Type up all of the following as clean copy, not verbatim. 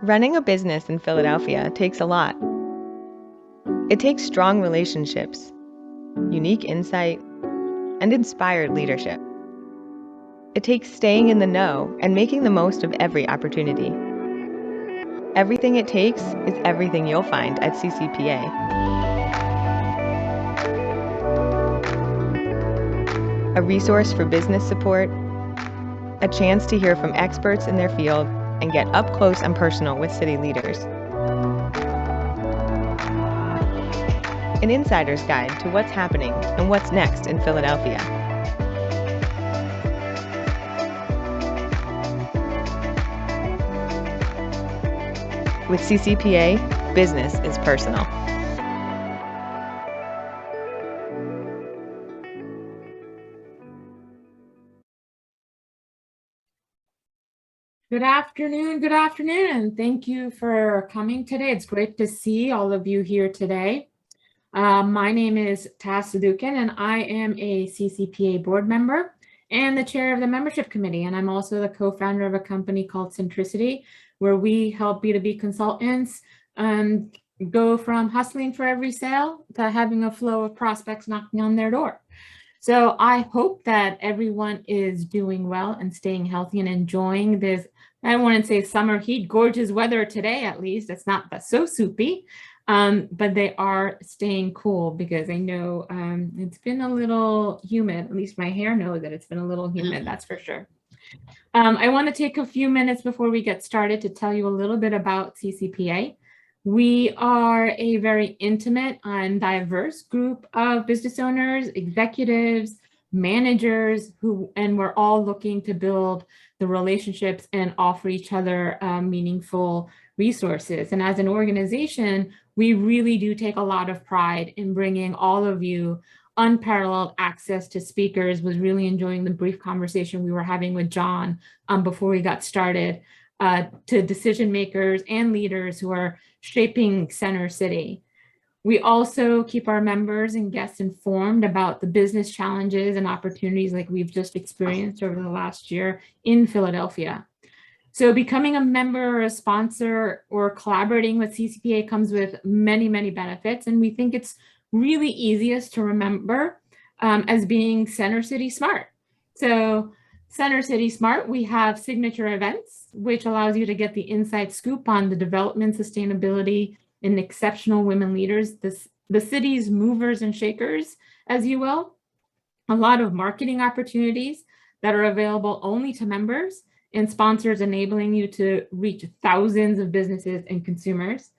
Running a business in Philadelphia takes a lot. It takes strong relationships, unique insight, and inspired leadership. It takes staying in the know and making the most of every opportunity. Everything it takes is everything you'll find at CCPA. A resource for business support, a chance to hear from experts in their field and get up close and personal with city leaders. An insider's guide to what's happening and what's next in Philadelphia. With CCPA, business is personal. Good afternoon, and thank you for coming today. It's great to see all of you here today. My name is Taz Sadukin, and I am a CCPA board member and the chair of the membership committee, and I'm also the co-founder of a company called Centricity, where we help B2B consultants go from hustling for every sale to having a flow of prospects knocking on their door. So I hope that everyone is doing well and staying healthy and enjoying this, I don't want to say summer heat, gorgeous weather today, at least. It's not so soupy, but they are staying cool because I know it's been a little humid. At least my hair knows that it's been a little humid, that's for sure. I want to take a few minutes before we get started to tell you a little bit about CCPA. We are a very intimate and diverse group of business owners, executives, managers, and we're all looking to build the relationships and offer each other meaningful resources. And as an organization, we really do take a lot of pride in bringing all of you unparalleled access to speakers. Was really enjoying the brief conversation we were having with John before we got started, to decision makers and leaders who are shaping Center City. We also keep our members and guests informed about the business challenges and opportunities like we've just experienced over the last year in Philadelphia. So becoming a member or a sponsor or collaborating with CCPA comes with many, many benefits. And we think it's really easiest to remember as being Center City Smart. So Center City Smart, we have signature events, which allows you to get the inside scoop on the development, sustainability, and exceptional women leaders, the city's movers and shakers, as you will. A lot of marketing opportunities that are available only to members and sponsors, enabling you to reach thousands of businesses and consumers.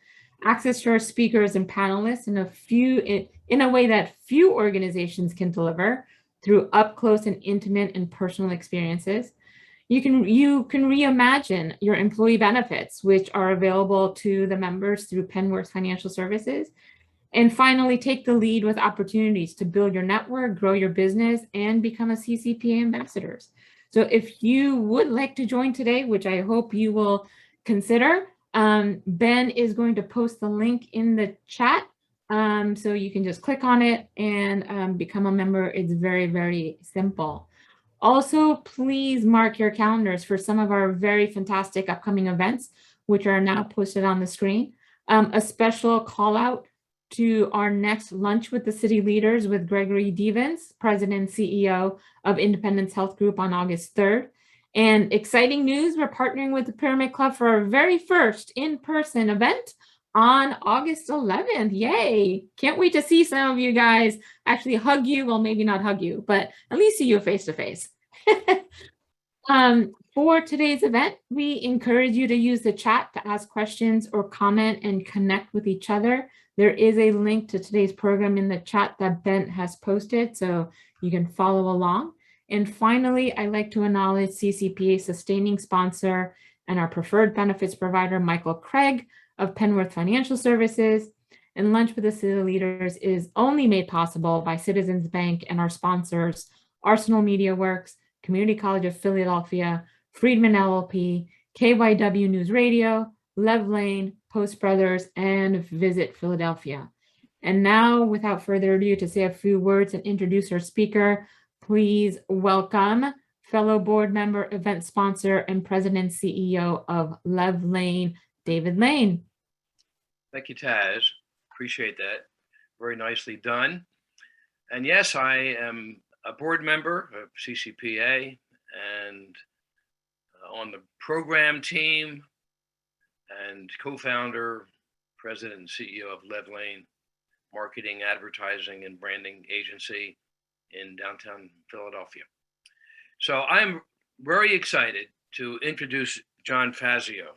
Access to our speakers and panelists in a way that few organizations can deliver, through up close and intimate and personal experiences. You can reimagine your employee benefits, which are available to the members through Penworth Financial Services. And finally, take the lead with opportunities to build your network, grow your business, and become a CCPA ambassador. So if you would like to join today, which I hope you will consider, Ben is going to post the link in the chat. So you can just click on it and become a member. It's very, very simple. Also, please mark your calendars for some of our very fantastic upcoming events, which are now posted on the screen. A special call out to our next lunch with the city leaders with Gregory Devens, President and CEO of Independence Health Group, on August 3rd. And exciting news, we're partnering with the Pyramid Club for our very first in-person event on August 11th. Yay! Can't wait to see some of you guys, actually hug you. Well, maybe not hug you, but at least see you face to face. For today's event, we encourage you to use the chat to ask questions or comment and connect with each other. There is a link to today's program in the chat that Ben has posted, so you can follow along. And finally, I'd like to acknowledge CCPA sustaining sponsor and our preferred benefits provider, Michael Craig of Penworth Financial Services. And Lunch with the City Leaders is only made possible by Citizens Bank and our sponsors, Arsenal Media Works, Community College of Philadelphia, Friedman LLP, KYW News Radio, Lev Lane, Post Brothers, and Visit Philadelphia. And now, without further ado, to say a few words and introduce our speaker, please welcome fellow board member, event sponsor, and president CEO of Lev Lane David Lane. Thank you, Taz. Appreciate that. Very nicely done. And yes, I am a board member of CCPA and on the program team and co-founder, president and CEO of Lev Lane Marketing, Advertising, and Branding Agency in downtown Philadelphia. So I'm very excited to introduce John Fazio.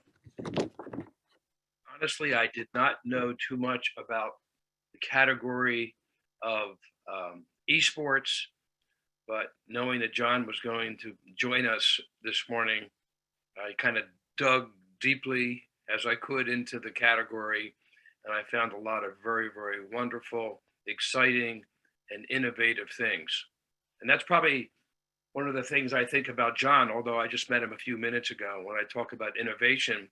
Honestly, I did not know too much about the category of esports, but knowing that John was going to join us this morning, I kind of dug deeply as I could into the category, and I found a lot of very, very wonderful, exciting, and innovative things. And that's probably one of the things I think about John, although I just met him a few minutes ago. When I talk about innovation,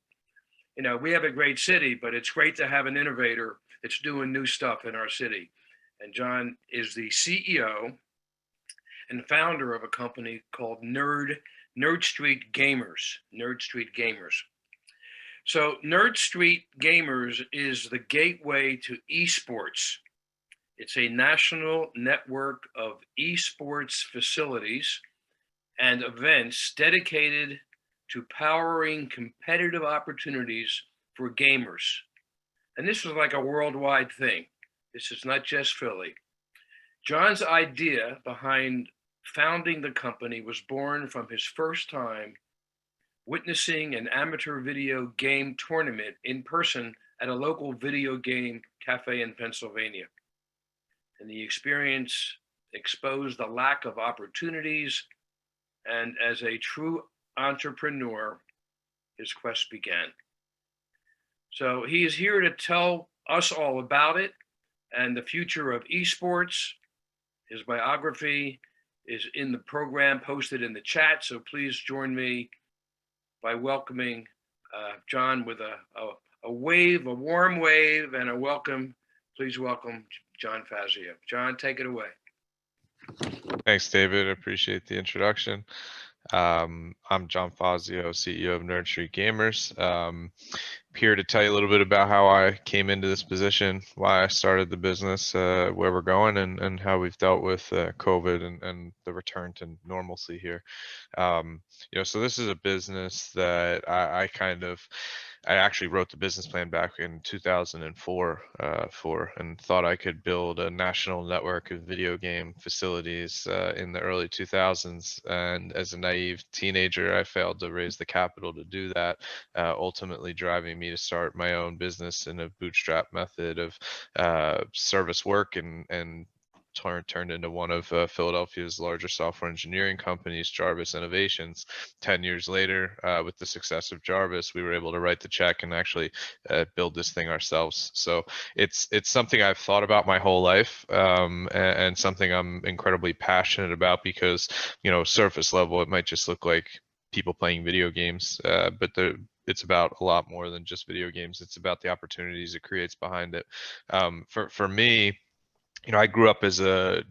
you know, we have a great city, but it's great to have an innovator that's doing new stuff in our city. And John is the CEO and founder of a company called Nerd Street Gamers. Nerd Street Gamers. So Nerd Street Gamers is the gateway to esports. It's a national network of esports facilities and events dedicated to powering competitive opportunities for gamers. And this is like a worldwide thing. This is not just Philly. John's idea behind founding the company was born from his first time witnessing an amateur video game tournament in person at a local video game cafe in Pennsylvania. And the experience exposed the lack of opportunities, and as a true entrepreneur, his quest began. So he is here to tell us all about it and the future of esports. His biography is in the program posted in the chat, so please join me by welcoming John with a wave, a warm wave, and a welcome. Please welcome John Fazio. John, take it away. Thanks, David. I appreciate the introduction. I'm John Fazio, CEO of Nerd Street Gamers. Here to tell you a little bit about how I came into this position, why I started the business, where we're going, and how we've dealt with COVID and the return to normalcy here. So this is a business that I actually wrote the business plan back in 2004 and thought I could build a national network of video game facilities in the early 2000s. And as a naive teenager, I failed to raise the capital to do that, ultimately driving me to start my own business in a bootstrap method of service work and turned into one of Philadelphia's larger software engineering companies, Jarvis Innovations. 10 years later, with the success of Jarvis, we were able to write the check and actually build this thing ourselves. So it's something I've thought about my whole life, and something I'm incredibly passionate about because, surface level, it might just look like people playing video games, but it's about a lot more than just video games. It's about the opportunities it creates behind it. For me, I grew up as a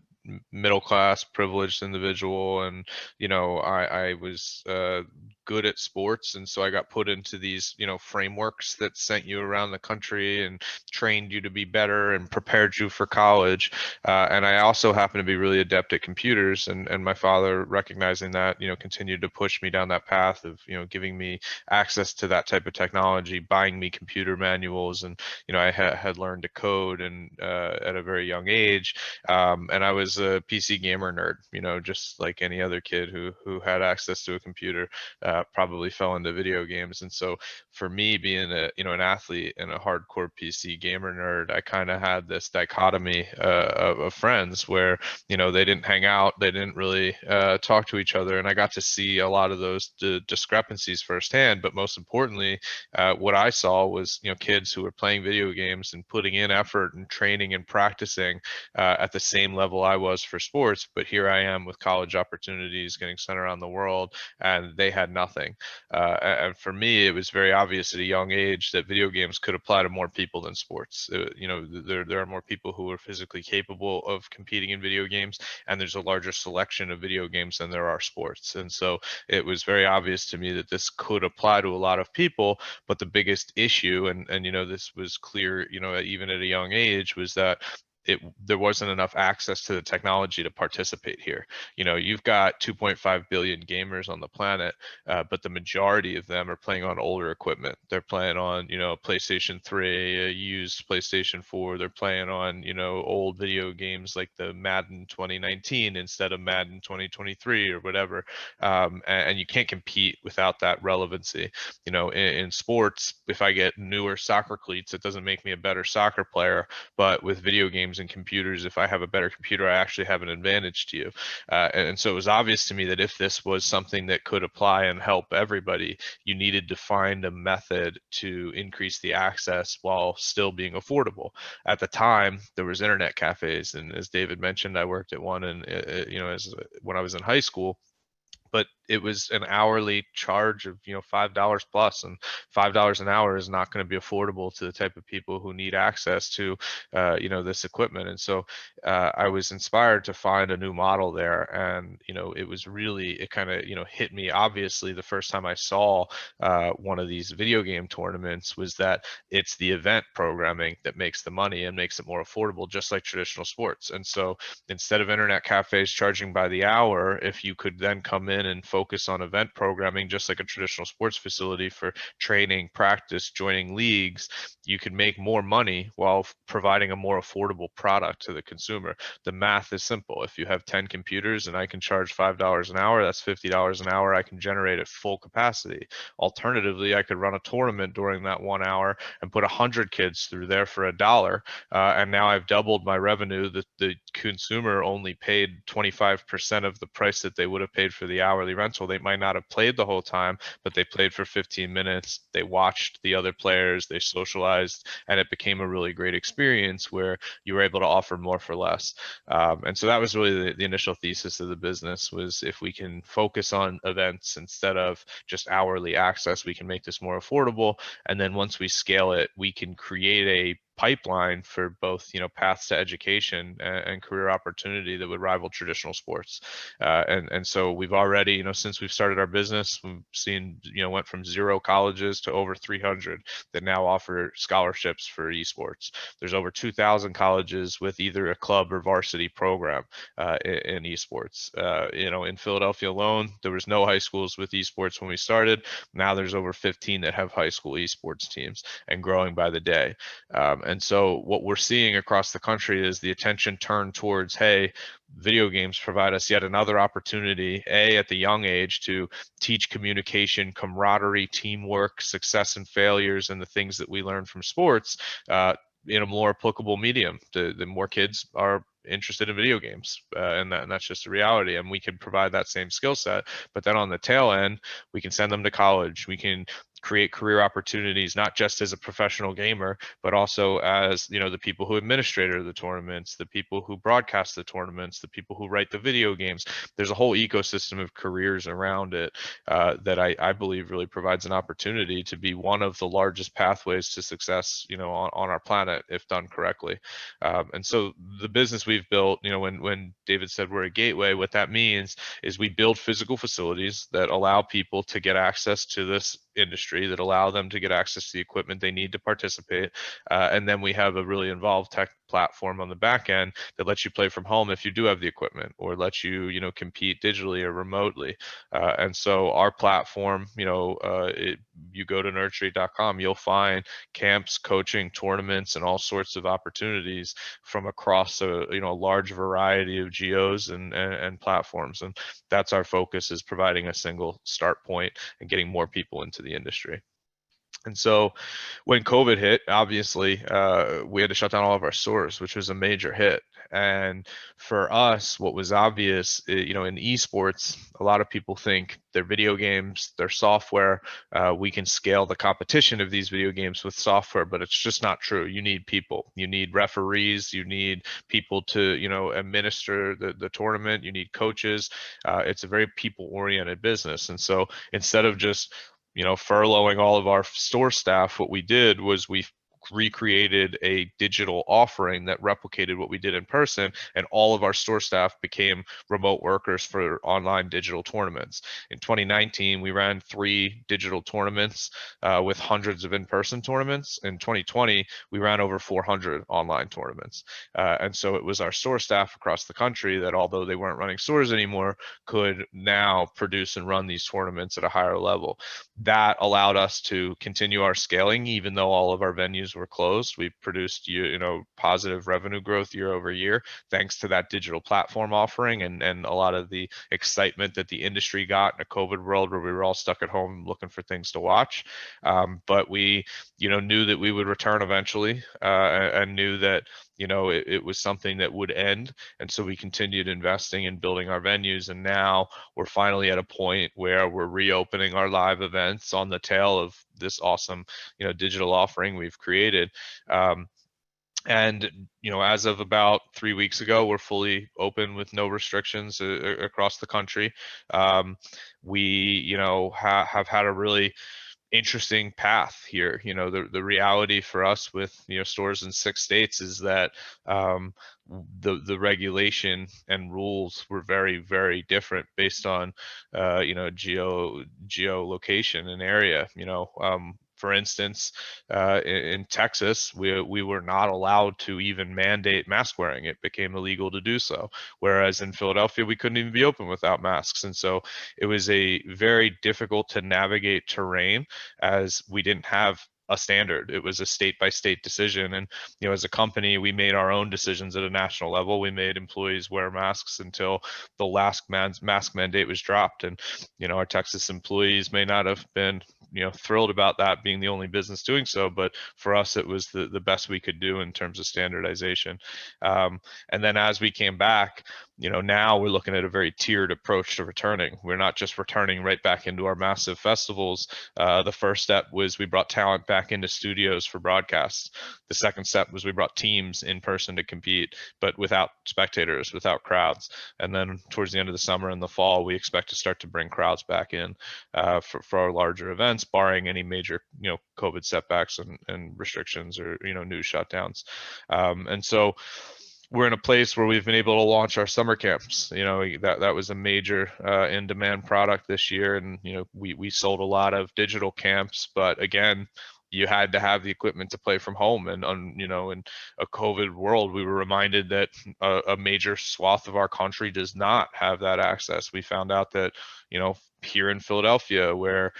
middle class privileged individual, and I was good at sports, and so I got put into these frameworks that sent you around the country and trained you to be better and prepared you for college, and I also happened to be really adept at computers, and my father, recognizing that, continued to push me down that path of giving me access to that type of technology, buying me computer manuals, and I had learned to code and at a very young age, and I was a PC gamer nerd, just like any other kid who had access to a computer, probably fell into video games. And so for me, being an athlete and a hardcore PC gamer nerd, I kind of had this dichotomy of friends where they didn't hang out, they didn't really talk to each other, and I got to see a lot of those discrepancies firsthand. But most importantly, what I saw was kids who were playing video games and putting in effort and training and practicing at the same level I was for sports, but here I am with college opportunities getting sent around the world, and they had nothing. And for me, it was very obvious at a young age that video games could apply to more people than sports. You know, there are more people who are physically capable of competing in video games, and there's a larger selection of video games than there are sports. And so it was very obvious to me that this could apply to a lot of people. But the biggest issue, and you know, this was clear, you know, even at a young age, was that there wasn't enough access to the technology to participate here. You know, you've got 2.5 billion gamers on the planet, but the majority of them are playing on older equipment. They're playing on, you know, PlayStation 3, a used PlayStation 4. They're playing on, you know, old video games like the Madden 2019 instead of Madden 2023 or whatever. And you can't compete without that relevancy. You know, in sports, if I get newer soccer cleats, it doesn't make me a better soccer player. But with video games and computers, if I have a better computer, I actually have an advantage to you. And so it was obvious to me that if this was something that could apply and help everybody, you needed to find a method to increase the access while still being affordable. At the time, there was internet cafes, and as David mentioned, I worked at one, and you know, when I was in high school. But it was an hourly charge of, you know, $5 plus, and $5 an hour is not going to be affordable to the type of people who need access to, you know, this equipment. And so I was inspired to find a new model there, and you know, it was really, it kind of, you know, hit me obviously the first time I saw one of these video game tournaments, was that it's the event programming that makes the money and makes it more affordable, just like traditional sports. And so instead of internet cafes charging by the hour, if you could then come in and focus on event programming, just like a traditional sports facility for training, practice, joining leagues, you can make more money while providing a more affordable product to the consumer. The math is simple. If you have 10 computers and I can charge $5 an hour, that's $50 an hour I can generate at full capacity. Alternatively, I could run a tournament during that 1 hour and put 100 kids through there for $1, and now I've doubled my revenue. The consumer only paid 25% of the price that they would have paid for the hourly rental. They might not have played the whole time, but they played for 15 minutes. They watched the other players, they socialized, and it became a really great experience where you were able to offer more for less. And so that was really the initial thesis of the business, was if we can focus on events instead of just hourly access, we can make this more affordable. And then once we scale it, we can create a pipeline for both, you know, paths to education and career opportunity that would rival traditional sports. And so we've already, you know, since we've started our business, we've seen, you know, went from 0 colleges to over 300 that now offer scholarships for esports. There's over 2,000 colleges with either a club or varsity program in esports. You know, in Philadelphia alone, there was no high schools with esports when we started. Now there's over 15 that have high school esports teams, and growing by the day. And so what we're seeing across the country is the attention turned towards, hey, video games provide us yet another opportunity, at the young age, to teach communication, camaraderie, teamwork, success and failures, and the things that we learn from sports in a more applicable medium. The more kids are interested in video games, and that's just a reality, and we can provide that same skill set. But then on the tail end, we can send them to college. We can create career opportunities, not just as a professional gamer, but also as, you know, the people who administrate the tournaments, the people who broadcast the tournaments, the people who write the video games. There's a whole ecosystem of careers around it that I believe really provides an opportunity to be one of the largest pathways to success, you know, on our planet, if done correctly. And so the business we've built, you know, when David said we're a gateway, what that means is we build physical facilities that allow people to get access to this industry, that allow them to get access to the equipment they need to participate. And then we have a really involved tech platform on the back end that lets you play from home if you do have the equipment, or lets you, you know, compete digitally or remotely. And so our platform, you know, you go to nurtury.com, you'll find camps, coaching, tournaments, and all sorts of opportunities from across a, you know, a large variety of geos and platforms. And that's our focus, is providing a single start point and getting more people into the industry. And so when COVID hit, obviously, we had to shut down all of our stores, which was a major hit. And for us, what was obvious, you know, in esports, a lot of people think they're video games, they're software. We can scale the competition of these video games with software, but it's just not true. You need people, you need referees, you need people to, you know, administer the tournament, you need coaches. It's a very people-oriented business. And so instead of just, you know, furloughing all of our store staff, what we did was we recreated a digital offering that replicated what we did in person, and all of our store staff became remote workers for online digital tournaments. In 2019, we ran 3 digital tournaments with hundreds of in-person tournaments. In 2020, we ran over 400 online tournaments. And so it was our store staff across the country that, although they weren't running stores anymore, could now produce and run these tournaments at a higher level. That allowed us to continue our scaling, even though all of our venues were closed. We produced, you know, positive revenue growth year over year, thanks to that digital platform offering and a lot of the excitement that the industry got in a COVID world where we were all stuck at home looking for things to watch. But we, you know, knew that we would return eventually, and knew that, you know, it was something that would end. And so we continued investing and building our venues. And now we're finally at a point where we're reopening our live events on the tail of this awesome, you know, digital offering we've created. And, you know, as of about 3 weeks ago, we're fully open with no restrictions across the country. We, you know, have had a really interesting path here. You know, the reality for us with, you know, stores in 6 states is that the regulation and rules were very, very different based on you know, geolocation and area. You know, for instance, in Texas, we were not allowed to even mandate mask wearing. It became illegal to do so. Whereas in Philadelphia, we couldn't even be open without masks. And so it was a very difficult to navigate terrain, as we didn't have a standard. It was a state by state decision. And, you know, as a company, we made our own decisions at a national level. We made employees wear masks until the last mask mandate was dropped. And, you know, our Texas employees may not have been, you know, thrilled about that being the only business doing so, but for us, it was the best we could do in terms of standardization. And then as we came back, you know, now we're looking at a very tiered approach to returning. We're not just returning right back into our massive festivals. The first step was we brought talent back into studios for broadcasts. The second step was we brought teams in person to compete, but without spectators, without crowds. And then towards the end of the summer and the fall, we expect to start to bring crowds back in for our larger events, barring any major, you know, COVID setbacks and restrictions or, you know, new shutdowns. And so we're in a place where we've been able to launch our summer camps. You know, that was a major in-demand product this year, and, you know, we sold a lot of digital camps, but again, you had to have the equipment to play from home. And you know, in a COVID world, we were reminded that a major swath of our country does not have that access. We found out that, you know, here in Philadelphia, where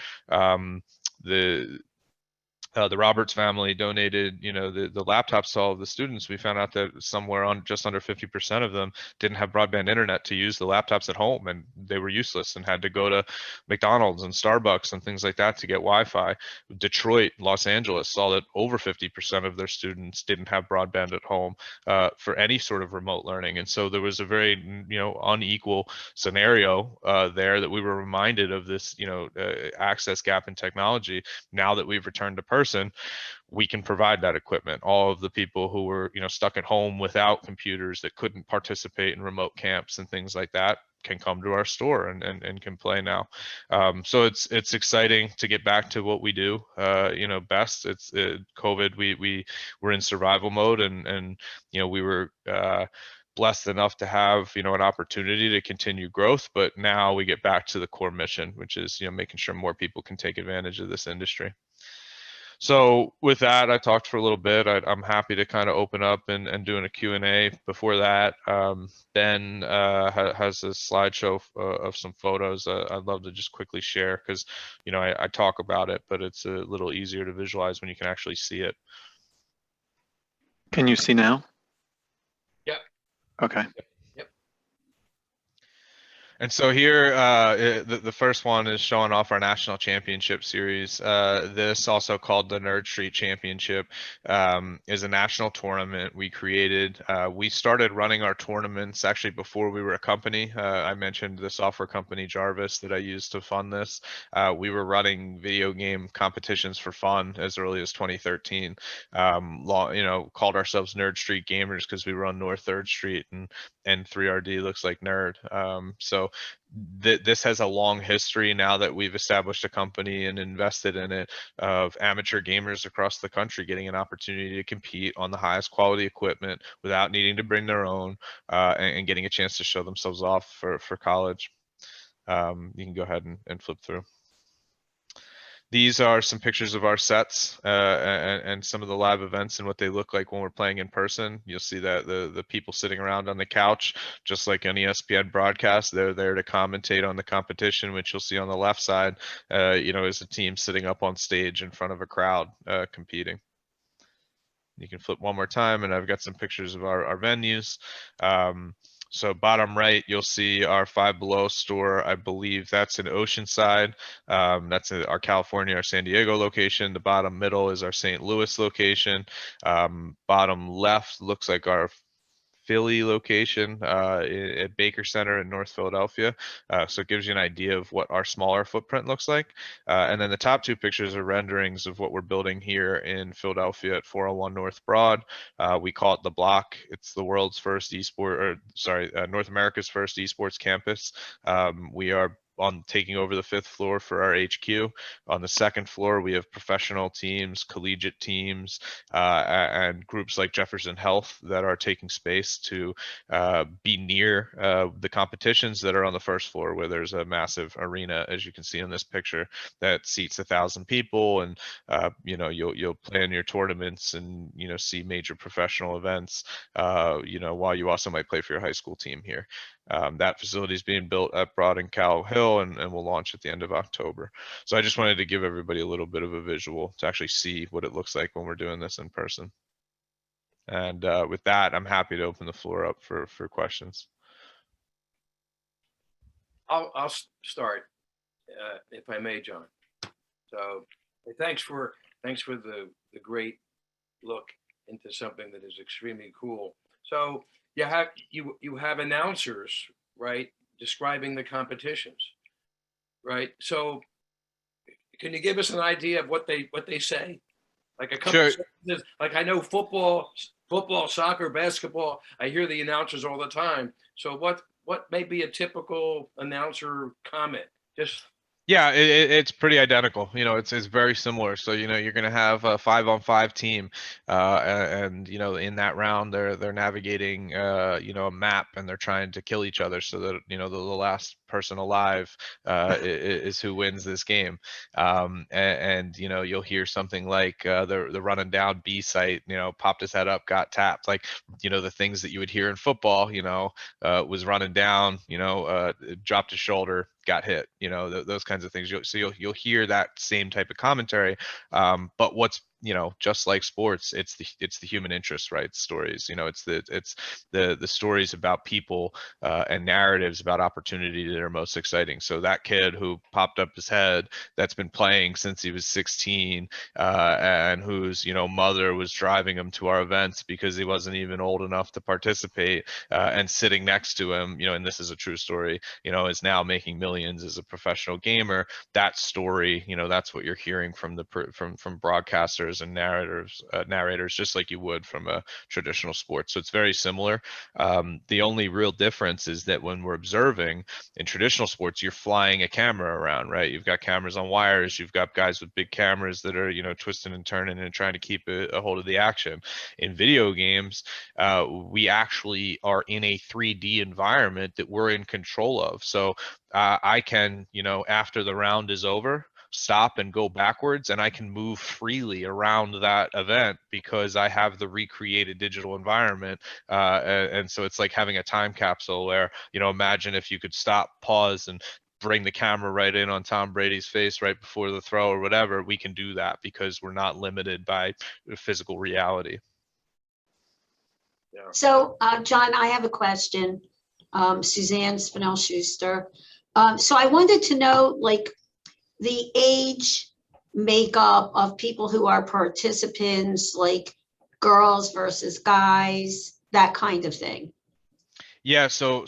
the Roberts family donated, you know, the laptops to all of the students, we found out that somewhere on just under 50% of them didn't have broadband internet to use the laptops at home, and they were useless and had to go to McDonald's and Starbucks and things like that to get Wi-Fi. Detroit, Los Angeles saw that over 50% of their students didn't have broadband at home for any sort of remote learning. And so there was a very, you know, unequal scenario there, that we were reminded of this, you know, access gap in technology. Now that we've returned to person, we can provide that equipment. All of the people who were, you know, stuck at home without computers, that couldn't participate in remote camps and things like that, can come to our store and can play now. So it's exciting to get back to what we do, you know, best. It's COVID. We were in survival mode, and you know, we were blessed enough to have, you know, an opportunity to continue growth. But now we get back to the core mission, which is, you know, making sure more people can take advantage of this industry. So with that, I talked for a little bit. I'm happy to kind of open up and doing a Q&A. Before that, Ben has a slideshow of some photos. I'd love to just quickly share, because, you know, I talk about it, but it's a little easier to visualize when you can actually see it. Can you see now? Yep. Okay. Yep. And so here, the first one is showing off our national championship series. This, also called the Nerd Street Championship, is a national tournament we created. We started running our tournaments actually before we were a company. I mentioned the software company Jarvis that I used to fund this. We were running video game competitions for fun as early as 2013. Called ourselves Nerd Street Gamers because we were on North 3rd Street, and 3RD looks like nerd. So this has a long history now that we've established a company and invested in it, of amateur gamers across the country getting an opportunity to compete on the highest quality equipment without needing to bring their own, and getting a chance to show themselves off for college. You can go ahead and flip through. These are some pictures of our sets, and some of the live events and what they look like when we're playing in person. You'll see that the people sitting around on the couch, just like an ESPN broadcast, they're there to commentate on the competition, which you'll see on the left side, is a team sitting up on stage in front of a crowd competing. You can flip one more time, and I've got some pictures of our venues. So bottom right, you'll see our Five Below store. I believe that's in Oceanside. That's our California, our San Diego location. The bottom middle is our St. Louis location. Bottom left looks like our Philly location at Baker Center in North Philadelphia. So it gives you an idea of what our smaller footprint looks like. And then the top two pictures are renderings of what we're building here in Philadelphia at 401 North Broad. We call it the Block. It's the world's first North America's first esports campus. We are taking over the 5th floor for our HQ. On the 2nd floor, we have professional teams, collegiate teams, and groups like Jefferson Health that are taking space to be near the competitions that are on the 1st floor, where there's a massive arena, as you can see in this picture, that seats 1,000 people, and you'll plan your tournaments and see major professional events, while you also might play for your high school team here. That facility is being built at Broad and Cal Hill, and will launch at the end of October. So I just wanted to give everybody a little bit of a visual to actually see what it looks like when we're doing this in person. And with that, I'm happy to open the floor up for questions. I'll start, if I may, John. So thanks for the great look into something that is extremely cool. So you have announcers, right, describing the competitions, right? So can you give us an idea of what they say? Like a couple sentences, like I know football, soccer, basketball, I hear the announcers all the time. So what may be a typical announcer comment? Just Yeah, it's pretty identical. It's very similar. So you're going to have a 5-on-5 team, and in that round they're navigating a map, and they're trying to kill each other so that the last person alive is who wins this game. And you'll hear something like the running down B site, popped his head up, got tapped, like the things that you would hear in football. Was running down, dropped his shoulder, got hit, those kinds of things. You'll hear that same type of commentary. But what's just like sports, it's the human interest, right? Stories, it's the stories about people and narratives about opportunity that are most exciting. So that kid who popped up his head, that's been playing since he was 16, and whose mother was driving him to our events because he wasn't even old enough to participate, and sitting next to him, and this is a true story, is now making millions as a professional gamer. That story, that's what you're hearing from from broadcasters and narrators, just like you would from a traditional sport. So it's very similar. The only real difference is that when we're observing in traditional sports, you're flying a camera around, right? You've got cameras on wires, you've got guys with big cameras that are twisting and turning and trying to keep a hold of the action. In video games, we actually are in a 3D environment that we're in control of. So I can, after the round is over, stop and go backwards, and I can move freely around that event because I have the recreated digital environment. And so it's like having a time capsule where, imagine if you could stop, pause, and bring the camera right in on Tom Brady's face right before the throw or whatever. We can do that because we're not limited by physical reality. So, John, I have a question. Suzanne Spinell-Schuster. So I wanted to know, like, the age makeup of people who are participants, like girls versus guys, that kind of thing. Yeah, so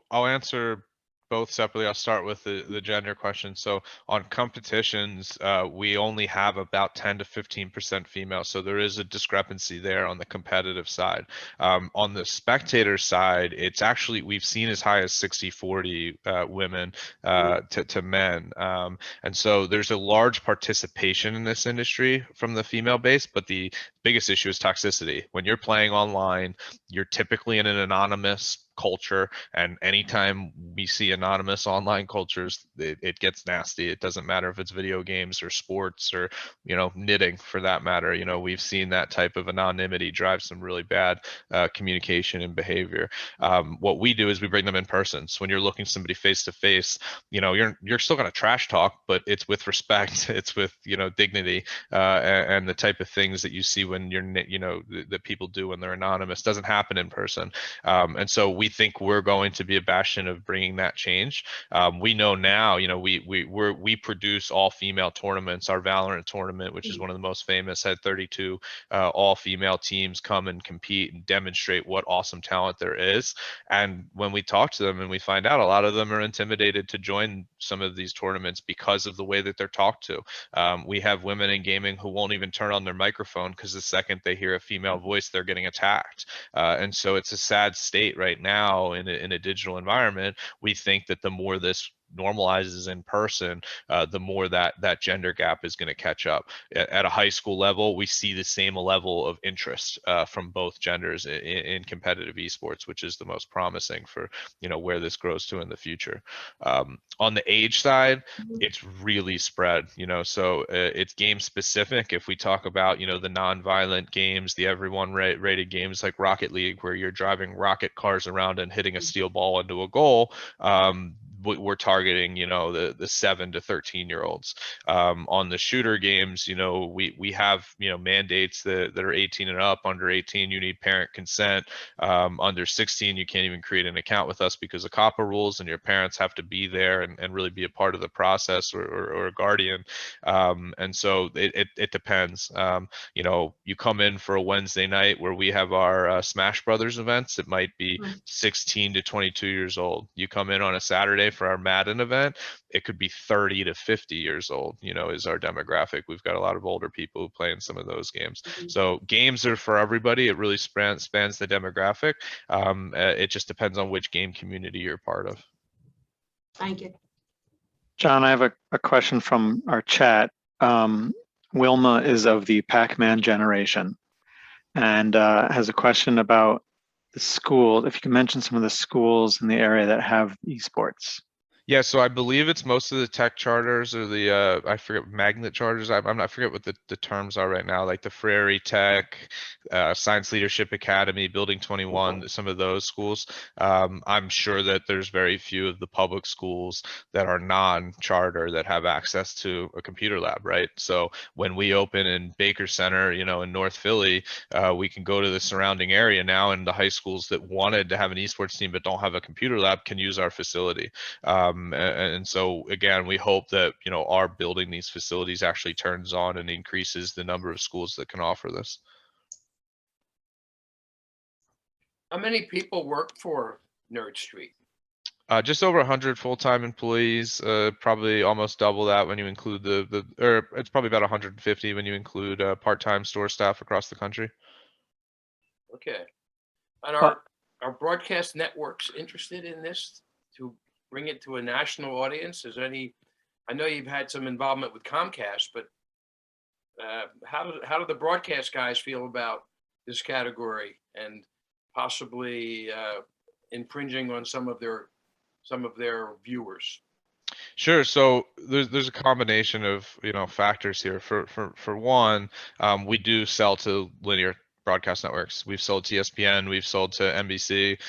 I'll answer both separately. I'll start with the gender question. So on competitions, we only have about 10 to 15% female. So there is a discrepancy there on the competitive side. On the spectator side, it's actually, we've seen as high as 60-40 women to men. And so there's a large participation in this industry from the female base, but the biggest issue is toxicity. When you're playing online, you're typically in an anonymous culture, and anytime we see anonymous online cultures, it gets nasty. It doesn't matter if it's video games or sports or, you know, knitting for that matter. You know, we've seen that type of anonymity drive some really bad communication and behavior. What we do is we bring them in person. So when you're looking somebody face to face, you know, you're still going to trash talk, but it's with respect. It's with, you know, dignity, and the type of things that you see when you're, you know, that people do when they're anonymous doesn't happen in person. And so we think we're going to be a bastion of bringing that change. We know now, you know, we produce all female tournaments. Our Valorant tournament, which is one of the most famous, had 32 all female teams come and compete and demonstrate what awesome talent there is. And when we talk to them and we find out, a lot of them are intimidated to join some of these tournaments because of the way that they're talked to. We have women in gaming who won't even turn on their microphone because the second they hear a female voice, they're getting attacked. And so it's a sad state right now in a digital environment. We think that the more this normalizes in person, the more that gender gap is going to catch up. At a high school level, we see the same level of interest from both genders in competitive esports, which is the most promising for, you know, where this grows to in the future. On the age side, it's really spread, you know, so it's game specific. If we talk about, you know, the non-violent games, the everyone rated games like Rocket League, where you're driving rocket cars around and hitting a steel ball into a goal, we're targeting, you know, the 7 to 13-year-olds. On the shooter games, you know, we have, you know, mandates that are 18 and up. Under 18, you need parent consent. Under 16, you can't even create an account with us because of COPPA rules, and your parents have to be there and really be a part of the process, or a guardian. And so it depends. You know, you come in for a Wednesday night where we have our Smash Brothers events, it might be 16 to 22 years old. You come in on a Saturday for our Madden event, it could be 30 to 50 years old, you know, is our demographic. We've got a lot of older people who play in some of those games. So games are for everybody. It really spans the demographic. It just depends on which game community you're part of. Thank you. John, I have a question from our chat. Wilma is of the Pac-Man generation and has a question about the school. If you can mention some of the schools in the area that have esports. Yeah, so I believe it's most of the tech charters or the I forget, magnet charters. I forget what the terms are right now, like the Frary Tech, Science Leadership Academy, Building 21, some of those schools. I'm sure that there's very few of the public schools that are non-charter that have access to a computer lab, right? So when we open in Baker Center, you know, in North Philly, we can go to the surrounding area now, and the high schools that wanted to have an esports team but don't have a computer lab can use our facility. And so again, we hope that, you know, our building these facilities actually turns on and increases the number of schools that can offer this. How many people work for Nerd Street? Just over 100 full-time employees, probably almost double that when you include or it's probably about 150 when you include part-time store staff across the country. Okay. And are broadcast networks interested in this to bring it to a national audience? Is there any, I know you've had some involvement with Comcast, but how do the broadcast guys feel about this category and possibly infringing on some of their viewers? Sure. So there's a combination of, you know, factors here. For one, we do sell to linear broadcast networks. We've sold to ESPN, we've sold to NBC.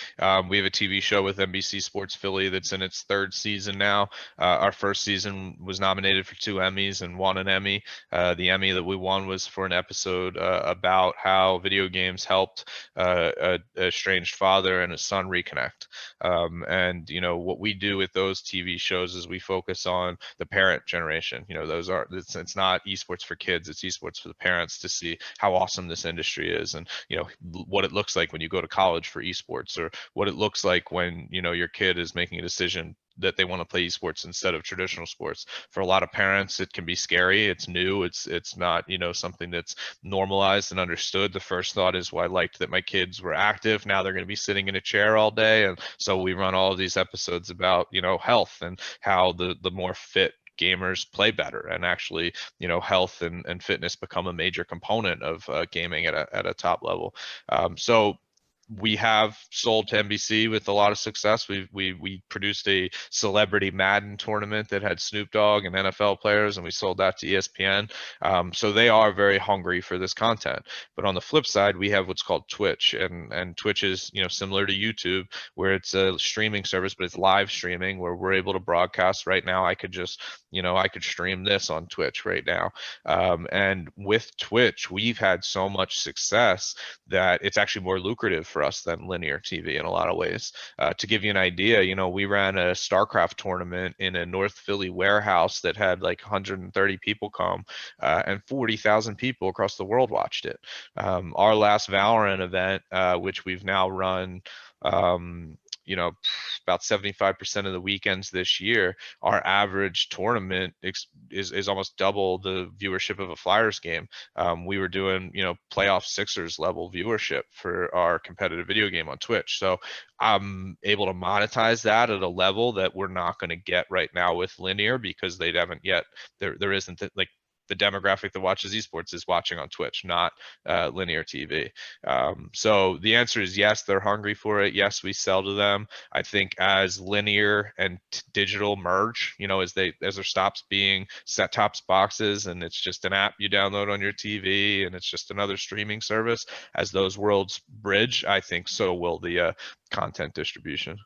We have a TV show with NBC Sports Philly that's in its 3rd season now. Our first season was nominated for 2 Emmys and won an Emmy. The Emmy that we won was for an episode about how video games helped a estranged father and his son reconnect. And you know what we do with those TV shows is we focus on the parent generation. You know, those are it's not esports for kids, it's esports for the parents to see how awesome this industry is, and you know what it looks like when you go to college for esports, or what it looks like when you know your kid is making a decision that they want to play esports instead of traditional sports. For a lot of parents, it can be scary. It's new. It's not, you know, something that's normalized and understood. The first thought is, well, I liked that my kids were active. Now they're going to be sitting in a chair all day. And so we run all of these episodes about, you know, health and how the more fit gamers play better, and actually, you know, health and fitness become a major component of gaming at a top level. So we have sold to NBC with a lot of success. We produced a celebrity Madden tournament that had Snoop Dogg and NFL players, and we sold that to ESPN. So they are very hungry for this content. But on the flip side, we have what's called Twitch, and Twitch is, you know, similar to YouTube, where it's a streaming service, but it's live streaming where we're able to broadcast. Right now, I could just, you know, I could stream this on Twitch right now. And with Twitch, we've had so much success that it's actually more lucrative for us than linear TV in a lot of ways. To give you an idea, you know, we ran a StarCraft tournament in a North Philly warehouse that had like 130 people come, and 40,000 people across the world watched it. Our last Valorant event, which we've now run, you know, about 75% of the weekends this year, our average tournament is almost double the viewership of a Flyers game. We were doing, you know, playoff Sixers level viewership for our competitive video game on Twitch. So I'm able to monetize that at a level that we're not going to get right now with linear, because they haven't yet, there isn't like the demographic that watches esports is watching on Twitch, not linear TV. So the answer is yes, they're hungry for it. Yes, we sell to them. I think as linear and digital merge, you know, as there stops being set-top boxes and it's just an app you download on your TV and it's just another streaming service, as those worlds bridge, I think so will the content distribution.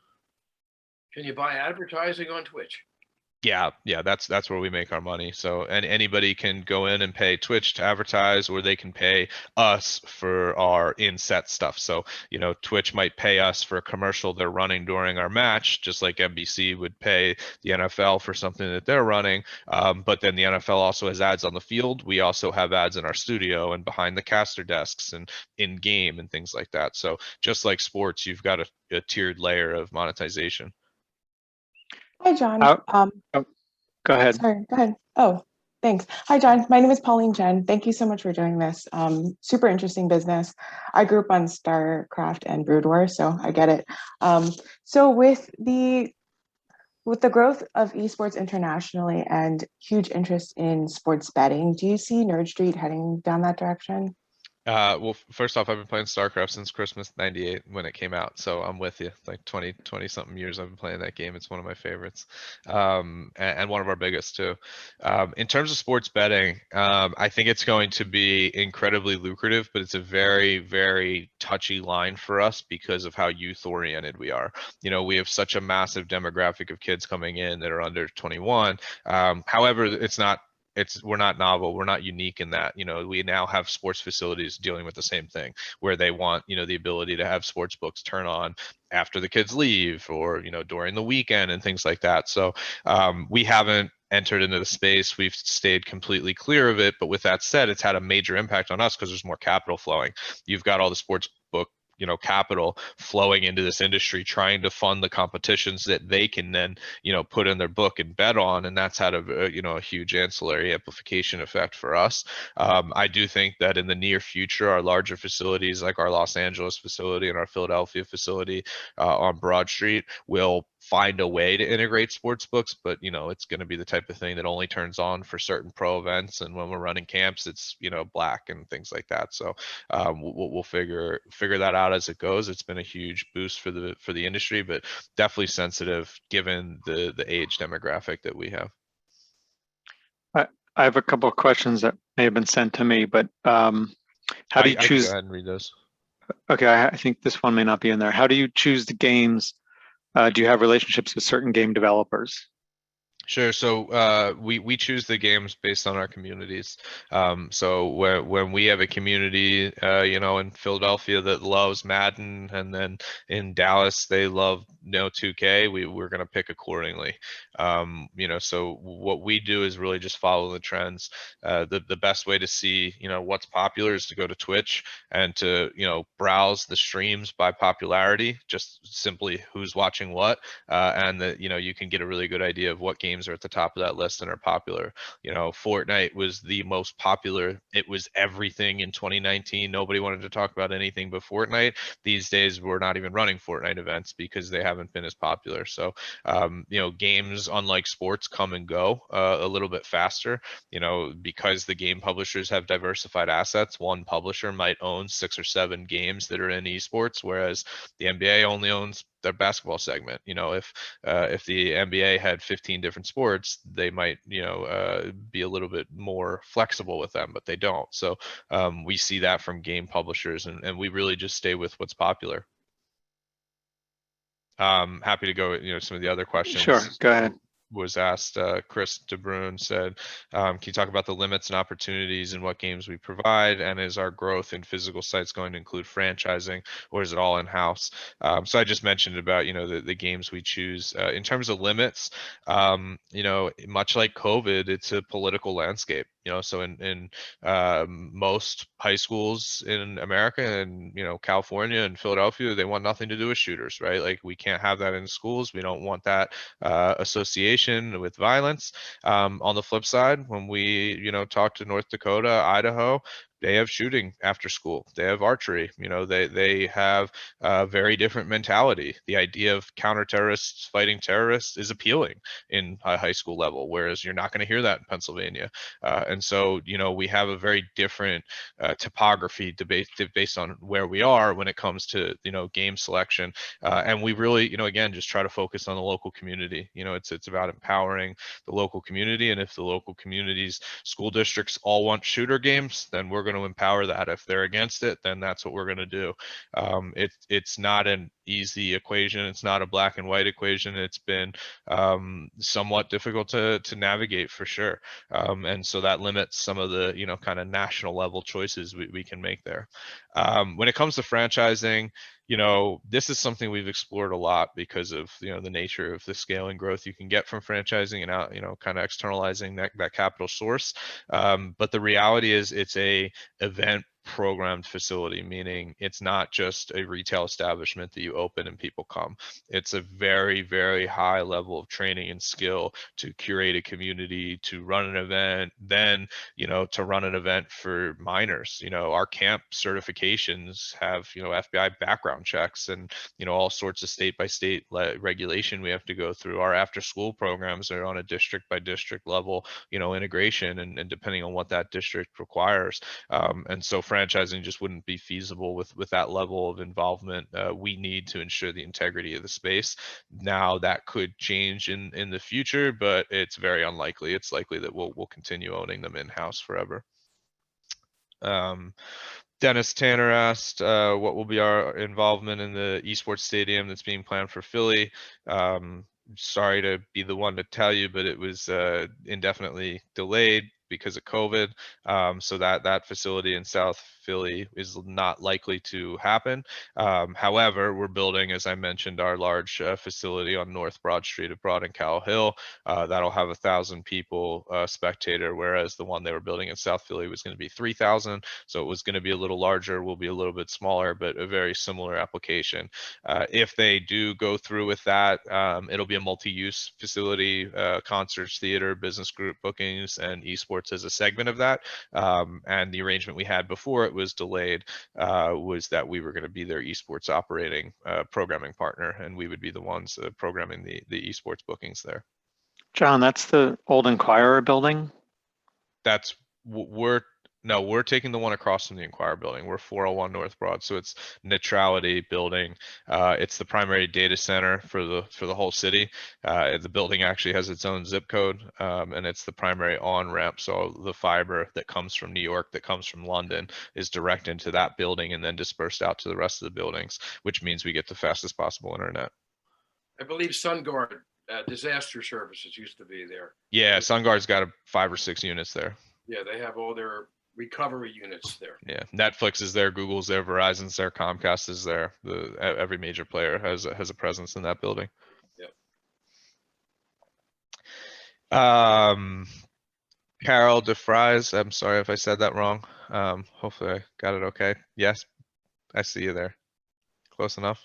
Can you buy advertising on Twitch? Yeah, that's where we make our money. So, and anybody can go in and pay Twitch to advertise, or they can pay us for our in-set stuff. So, you know, Twitch might pay us for a commercial they're running during our match, just like NBC would pay the NFL for something that they're running. But then the NFL also has ads on the field. We also have ads in our studio and behind the caster desks and in game and things like that. So just like sports, you've got a tiered layer of monetization. Hi, John. Go ahead. Sorry, go ahead. Oh, thanks. Hi, John. My name is Pauline Jen. Thank you so much for doing this. Super interesting business. I grew up on StarCraft and Brood War, so I get it. So with the growth of esports internationally and huge interest in sports betting, do you see Nerd Street heading down that direction? Well, first off, I've been playing StarCraft since Christmas '98 when it came out, so I'm with you. Like 20 something years I've been playing that game. It's one of my favorites, and one of our biggest too. In terms of sports betting, I think it's going to be incredibly lucrative, but it's a very, very touchy line for us because of how youth oriented we are. You know, we have such a massive demographic of kids coming in that are under 21. However, we're not novel, we're not unique in that, you know, we now have sports facilities dealing with the same thing, where they want, you know, the ability to have sports books turn on after the kids leave, or, you know, during the weekend and things like that. So we haven't entered into the space, we've stayed completely clear of it. But with that said, it's had a major impact on us because there's more capital flowing. You've got all the sports book, you know, capital flowing into this industry, trying to fund the competitions that they can then, you know, put in their book and bet on, and that's had a you know, a huge ancillary amplification effect for us. I do think that in the near future, our larger facilities like our Los Angeles facility and our Philadelphia facility on Broad Street will find a way to integrate sports books, but you know, it's going to be the type of thing that only turns on for certain pro events, and when we're running camps, it's, you know, black and things like that. So we'll figure that out as it goes. It's been a huge boost for the industry, but definitely sensitive given the age demographic that we have. I have a couple of questions that may have been sent to me, but How do you I can choose? go ahead and read those. Okay, I think this one may not be in there. How do you choose the games? Do you have relationships with certain game developers? Sure. So we choose the games based on our communities. So when we have a community, in Philadelphia that loves Madden, and then in Dallas they love 2K, we're going to pick accordingly. So what we do is really just follow the trends. The best way to see what's popular is to go to Twitch and to browse the streams by popularity, just simply who's watching what, and that you can get a really good idea of what games are at the top of that list and are popular. Fortnite was the most popular. It was everything in 2019. Nobody wanted to talk about anything but Fortnite. These days, we're not even running Fortnite events because they haven't been as popular. So, games, unlike sports, come and go a little bit faster. Because the game publishers have diversified assets, one publisher might own 6 or 7 games that are in esports, whereas the NBA only owns their basketball segment. If the NBA had 15 different sports, they might be a little bit more flexible with them, but they don't. So we see that from game publishers, and we really just stay with what's popular. Happy to go some of the other questions. Sure, go ahead. Was asked, Chris DeBrun said, can you talk about the limits and opportunities and what games we provide, and is our growth in physical sites going to include franchising, or is it all in-house? So I just mentioned about the games we choose. In terms of limits, much like COVID, it's a political landscape. So in most high schools in America and California and Philadelphia, they want nothing to do with shooters, right? Like, we can't have that in schools. We don't want that association with violence. On the flip side, when we talk to North Dakota, Idaho, they have shooting after school. They have archery. They have a very different mentality. The idea of counter-terrorists fighting terrorists is appealing in a high school level, whereas you're not going to hear that in Pennsylvania. And so, we have a very different topography debate based on where we are when it comes to, game selection. And we really, again, just try to focus on the local community. It's about empowering the local community. And if the local community's school districts all want shooter games, then we're going to empower that. If they're against it, then that's what we're going to do. It's not an easy equation. It's not a black and white equation. It's been somewhat difficult to navigate, for sure. And so that limits some of the kind of national level choices we can make there. When it comes to franchising, this is something we've explored a lot because of the nature of the scale and growth you can get from franchising and out kind of externalizing that capital source. But the reality is, it's a event programmed facility, meaning it's not just a retail establishment that you open and people come. It's a very, very high level of training and skill to curate a community, to run an event, then to run an event for minors. Our camp certifications have FBI background checks and all sorts of state by state regulation we have to go through. Our after school programs are on a district by district level integration, and depending on what that district requires. And so franchising just wouldn't be feasible with that level of involvement we need to ensure the integrity of the space. Now, that could change in the future, but it's very unlikely. It's likely that we'll continue owning them in-house forever. Dennis Tanner asked, what will be our involvement in the esports stadium that's being planned for Philly? Sorry to be the one to tell you, but it was indefinitely delayed because of COVID. So that facility in South Philly is not likely to happen. However, we're building, as I mentioned, our large facility on North Broad Street at Broad and Cow Hill. That'll have 1,000 people spectator, whereas the one they were building in South Philly was going to be 3,000. So it was going to be a little larger, will be a little bit smaller, but a very similar application. If they do go through with that, it'll be a multi-use facility, concerts, theater, business group bookings, and esports as a segment of that. And the arrangement we had before it was delayed was that we were going to be their esports operating programming partner, and we would be the ones programming the esports bookings there. John, that's the old Enquirer building? That's we're No, we're taking the one across from the Inquirer building. We're 401 North Broad, so it's neutrality building. It's the primary data center for the whole city. The building actually has its own zip code, and it's the primary on-ramp. So the fiber that comes from New York, that comes from London, is direct into that building and then dispersed out to the rest of the buildings, which means we get the fastest possible internet. I believe SunGuard disaster services used to be there. Yeah, SunGuard's got 5 or 6 units there. Yeah, they have all their recovery units there. Yeah, Netflix is there, Google's there, Verizon's there, Comcast is there. Every major player has a presence in that building. Yep. Carol DeFries, I'm sorry if I said that wrong. Hopefully I got it okay. Yes, I see you there. Close enough.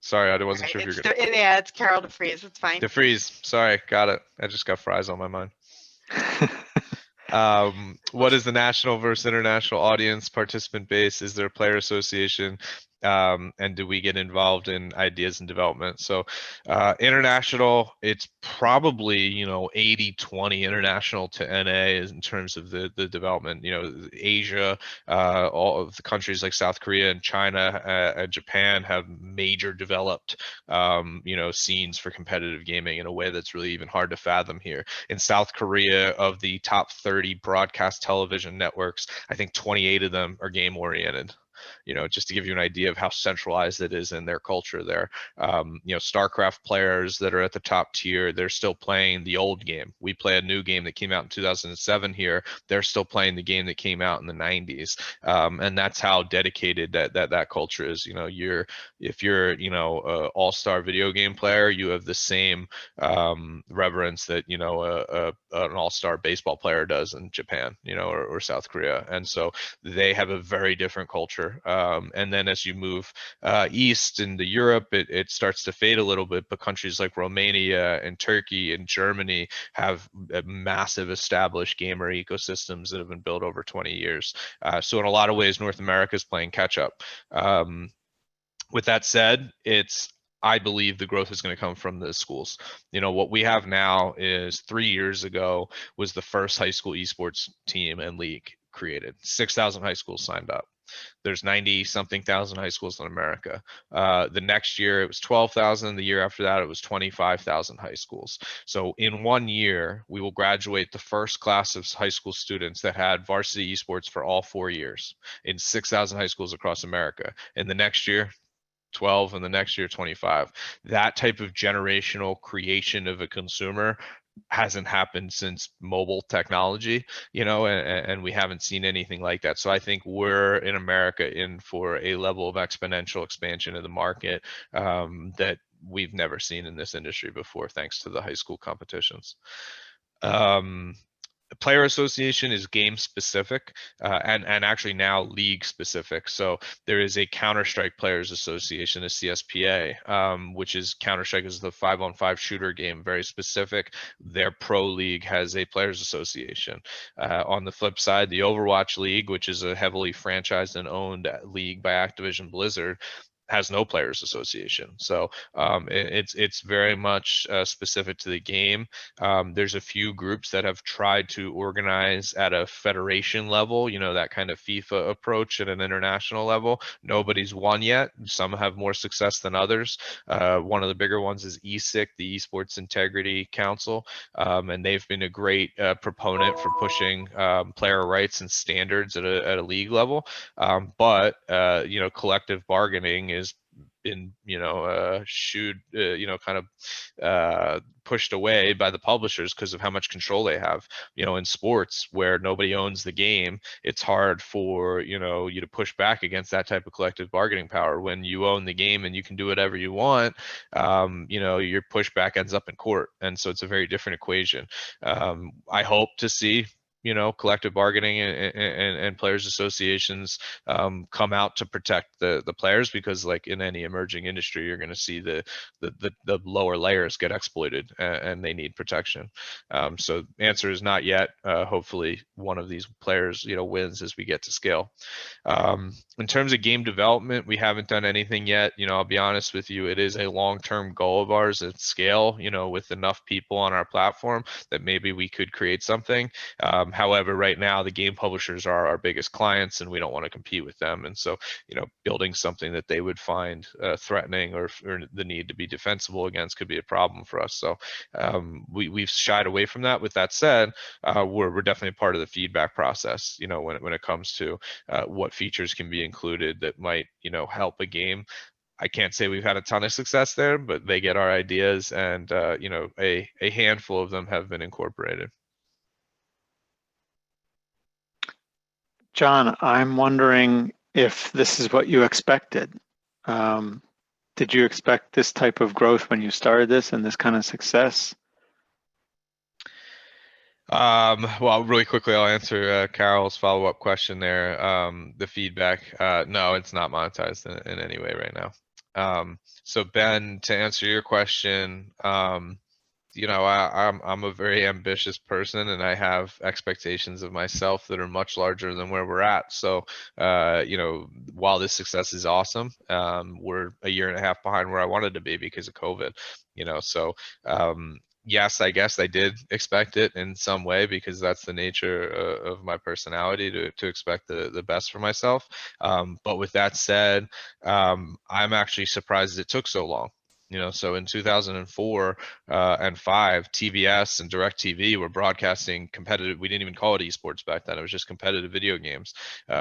Sorry, I wasn't sure if you're good. Yeah, it's Carol DeFries. It's fine. DeFries, sorry, got it. I just got fries on my mind. What is the national versus international audience participant base? Is there a player association? And do we get involved in ideas and development? So international, it's probably 80-20 international to NA in terms of the development. Asia, all of the countries like South Korea and China and Japan have major developed scenes for competitive gaming in a way that's really even hard to fathom here. In South Korea, of the top 30 broadcast television networks, I think 28 of them are game oriented. Just to give you an idea of how centralized it is in their culture there. StarCraft players that are at the top tier, they're still playing the old game. We play a new game that came out in 2007 here. They're still playing the game that came out in the 90s. And that's how dedicated that culture is. If you're a all-star video game player, you have the same reverence that an all-star baseball player does in Japan, or South Korea. And so they have a very different culture. And then as you move east into Europe, it starts to fade a little bit, but countries like Romania and Turkey and Germany have massive established gamer ecosystems that have been built over 20 years. So in a lot of ways, North America is playing catch up. With that said, I believe the growth is going to come from the schools. What we have now is 3 years ago was the first high school esports team and league created. 6,000 high schools signed up. There's 90-something thousand high schools in America. The next year it was 12,000. The year after that it was 25,000 high schools. So in 1 year, we will graduate the first class of high school students that had varsity esports for all 4 years in 6,000 high schools across America. And the next year, 12, and the next year 25. That type of generational creation of a consumer hasn't happened since mobile technology, and we haven't seen anything like that. So I think we're in America in for a level of exponential expansion of the market that we've never seen in this industry before, thanks to the high school competitions. Player association is game specific and actually now league specific. So there is a Counter-Strike Players Association, a CSPA, which is Counter-Strike is the 5-on-5 shooter game, very specific. Their pro league has a players association. On the flip side, the Overwatch League, which is a heavily franchised and owned league by Activision Blizzard, has no players association. So it's very much specific to the game. There's a few groups that have tried to organize at a federation level, that kind of FIFA approach at an international level. Nobody's won yet. Some have more success than others. One of the bigger ones is ESIC, the Esports Integrity Council, and they've been a great proponent for pushing player rights and standards at a league level. But collective bargaining is been pushed away by the publishers because of how much control they have. In sports where nobody owns the game, it's hard for you to push back against that type of collective bargaining power. When you own the game and you can do whatever you want, your pushback ends up in court, and so it's a very different equation. I hope to see collective bargaining and players associations come out to protect the players, because like in any emerging industry, you're going to see the lower layers get exploited and they need protection. So answer is not yet. Hopefully one of these players wins as we get to scale. In terms of game development, we haven't done anything yet. I'll be honest with you, it is a long-term goal of ours at scale, with enough people on our platform that maybe we could create something. However, right now the game publishers are our biggest clients, and we don't want to compete with them. And so, building something that they would find threatening or the need to be defensible against could be a problem for us. So we've shied away from that. With that said, we're definitely part of the feedback process. When it comes to what features can be included that might help a game. I can't say we've had a ton of success there, but they get our ideas, and a handful of them have been incorporated. John, I'm wondering if this is what you expected. Did you expect this type of growth when you started this and this kind of success? Well, really quickly, I'll answer Carol's follow-up question there. The feedback, no, it's not monetized in any way right now. So Ben, to answer your question, I'm a very ambitious person, and I have expectations of myself that are much larger than where we're at. So, while this success is awesome, we're a year and a half behind where I wanted to be because of COVID. So yes, I guess I did expect it in some way, because that's the nature of my personality, to expect the best for myself. But with that said, I'm actually surprised it took so long. So in 2004 and 5, TBS and DirecTV were broadcasting competitive. We didn't even call it esports back then. It was just competitive video games.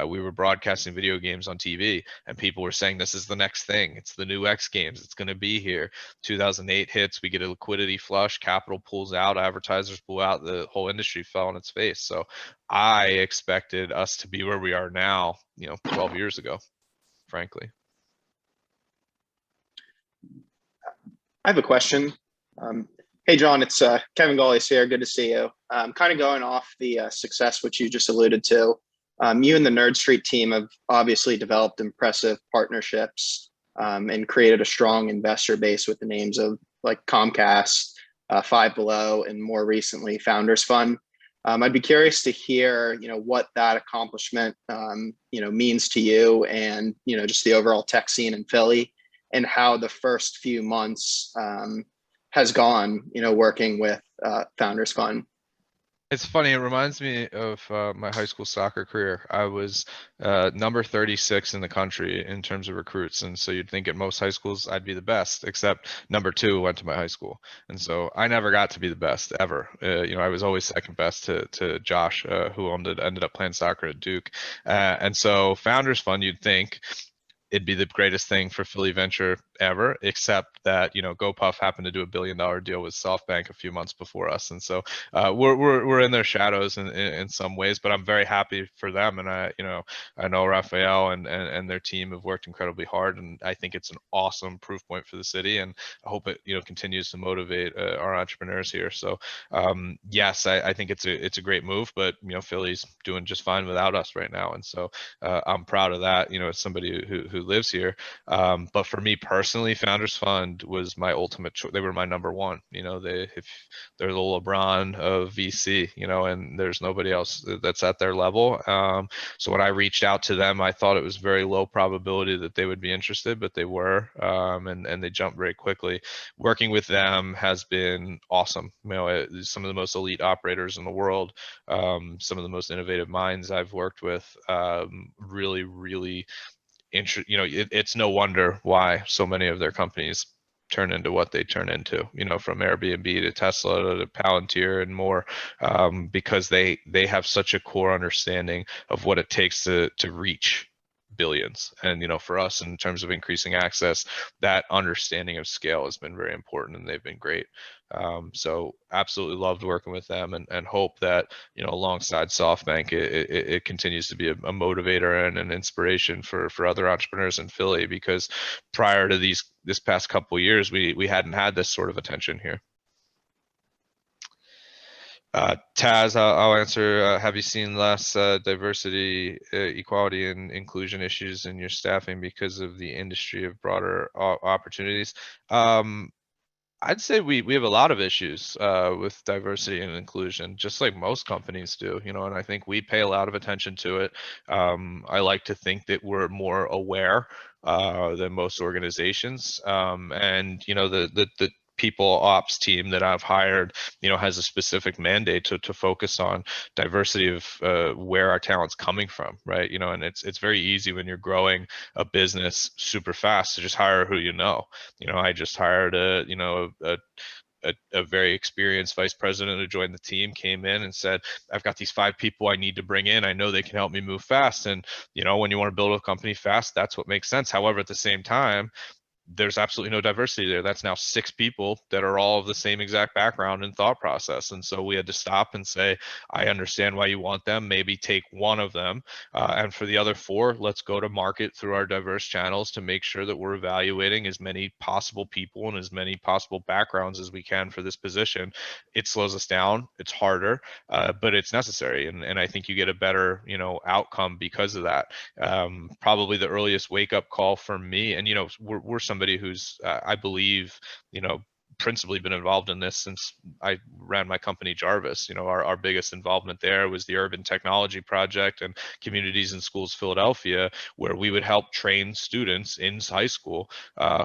We were broadcasting video games on TV, and people were saying this is the next thing. It's the new X Games. It's going to be here. 2008 hits. We get a liquidity flush. Capital pulls out. Advertisers pull out. The whole industry fell on its face. So I expected us to be where we are now, 12 years ago, frankly. I have a question. Hey, John, it's Kevin Gaulius here. Good to see you. Kind of going off the success which you just alluded to. You and the Nerd Street team have obviously developed impressive partnerships and created a strong investor base with the names of like Comcast, Five Below, and more recently Founders Fund. I'd be curious to hear, what that accomplishment, means to you, and just the overall tech scene in Philly, and how the first few months has gone, working with Founders Fund. It's funny. It reminds me of my high school soccer career. I was number 36 in the country in terms of recruits. And so you'd think at most high schools I'd be the best, except number 2 went to my high school. And so I never got to be the best ever. I was always second best to Josh, who ended up playing soccer at Duke. And so Founders Fund, you'd think it'd be the greatest thing for Philly venture ever, except that GoPuff happened to do $1 billion deal with SoftBank a few months before us, and so we're in their shadows in some ways. But I'm very happy for them, and I know Raphael and their team have worked incredibly hard, and I think it's an awesome proof point for the city, and I hope it continues to motivate our entrepreneurs here. So yes, I think it's a great move, but Philly's doing just fine without us right now, and so I'm proud of that. As somebody who lives here, but for me personally, Founders Fund was my ultimate choice. They were my number one. They're the LeBron of VC, and there's nobody else that's at their level. So when I reached out to them, I thought it was very low probability that they would be interested, but they were, and they jumped very quickly. Working with them has been awesome. Some of the most elite operators in the world, some of the most innovative minds I've worked with. Really it's no wonder why so many of their companies turn into what they turn into, from Airbnb to Tesla to Palantir and more, because they have such a core understanding of what it takes to reach billions. And for us, in terms of increasing access, that understanding of scale has been very important, and they've been great. So absolutely loved working with them, and hope that alongside SoftBank it continues to be a motivator and an inspiration for other entrepreneurs in Philly, because prior to this past couple of years we hadn't had this sort of attention here. Taz, I'll answer. Have you seen less diversity, equality, and inclusion issues in your staffing because of the industry of broader opportunities? I'd say we have a lot of issues with diversity and inclusion, just like most companies do, and I think we pay a lot of attention to it. I like to think that we're more aware than most organizations, and the people ops team that I've hired, has a specific mandate to focus on diversity of where our talent's coming from, right? And it's very easy when you're growing a business super fast to just hire who you know. I just hired a very experienced vice president who joined the team, came in and said, I've got these 5 people I need to bring in. I know they can help me move fast. And, when you want to build a company fast, that's what makes sense. However, at the same time, there's absolutely no diversity there. That's now 6 people that are all of the same exact background and thought process. And so we had to stop and say, I understand why you want them. Maybe take one of them. And for the other 4, let's go to market through our diverse channels to make sure that we're evaluating as many possible people and as many possible backgrounds as we can for this position. It slows us down. It's harder, but it's necessary. And I think you get a better, outcome because of that. Probably the earliest wake up call for me, and, we're somebody who's, I believe, principally been involved in this since I ran my company Jarvis. Our biggest involvement there was the Urban Technology Project and Communities in Schools Philadelphia, where we would help train students in high school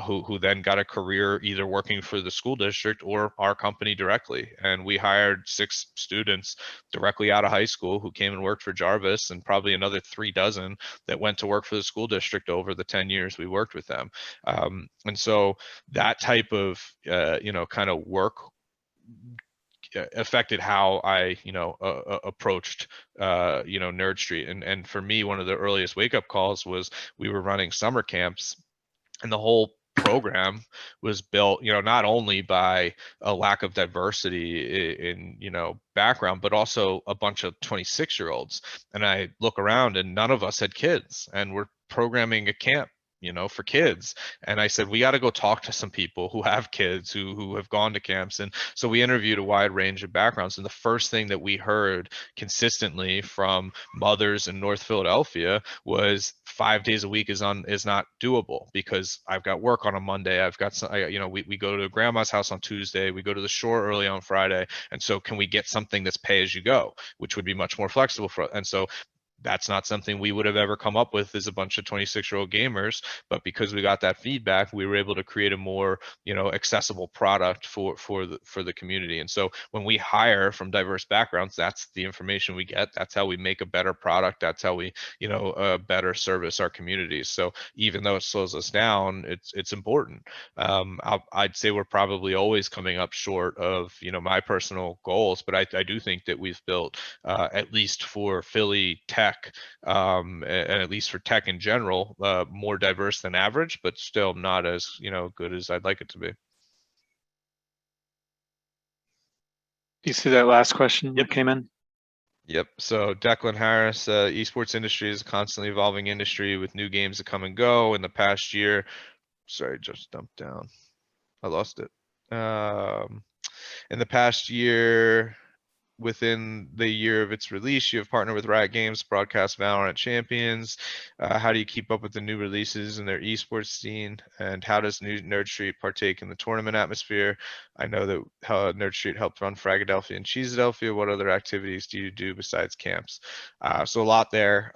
who then got a career either working for the school district or our company directly. And we hired 6 students directly out of high school who came and worked for Jarvis, and probably another 3 dozen that went to work for the school district over the 10 years we worked with them. And so that type of kind of work affected how I approached Nerd Street. And for me, one of the earliest wake up calls was we were running summer camps, and the whole program was built not only by a lack of diversity in background, but also a bunch of 26-year-olds. And I look around and none of us had kids, and we're programming a camp for kids. And I said, we got to go talk to some people who have kids who have gone to camps. And so we interviewed a wide range of backgrounds. And the first thing that we heard consistently from mothers in North Philadelphia was 5 days a week is not doable, because I've got work on a Monday. I've got some, we go to grandma's house on Tuesday. We go to the shore early on Friday. And so can we get something that's pay as you go, which would be much more flexible for us? And so that's not something we would have ever come up with as a bunch of 26-year-old gamers, but because we got that feedback, we were able to create a more, accessible product for the community. And so when we hire from diverse backgrounds, that's the information we get. That's how we make a better product. That's how we, better service our communities. So even though it slows us down, it's important. I'd say we're probably always coming up short of, my personal goals, but I do think that we've built, at least for Philly tech, and at least for tech in general, more diverse than average, but still not as good as I'd like it to be. Do you see that last question that came in? Yep. So Declan Harris, esports industry is a constantly evolving industry with new games that come and go. In the past year, sorry, just dumped down. I lost it. In the past year, within the year of its release, you have partnered with Riot Games to broadcast Valorant Champions. How do you keep up with the new releases in their esports scene? And how does Nerd Street partake in the tournament atmosphere? I know that Nerd Street helped run Fragadelphia and Cheeseadelphia. What other activities do you do besides camps? So a lot there.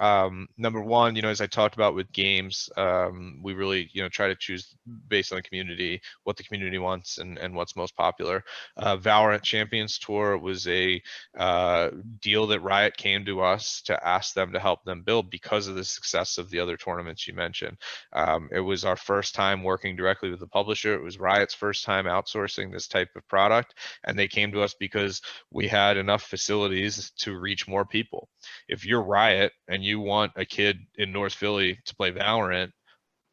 Number one, as I talked about with games, we really, try to choose based on the community, what the community wants and what's most popular. Valorant Champions Tour was a deal that Riot came to us to ask them to help them build because of the success of the other tournaments you mentioned. It was our first time working directly with the publisher. It was Riot's first time outsourcing this type of product, and they came to us because we had enough facilities to reach more people. If you're Riot and you want a kid in North Philly to play Valorant,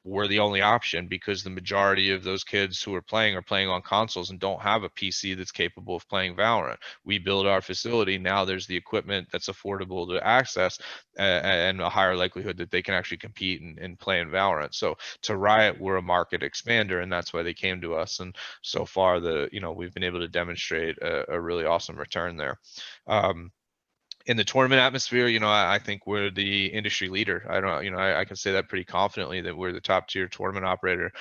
we're the only option, because the majority of those kids who are playing on consoles and don't have a PC that's capable of playing Valorant. We build our facility. Now there's the equipment that's affordable to access, and a higher likelihood that they can actually compete and play in Valorant. So to Riot, we're a market expander, and that's why they came to us. And so far, we've been able to demonstrate a really awesome return there. In the tournament atmosphere, I think we're the industry leader. I don't, I can say that pretty confidently that we're the top tier tournament operator.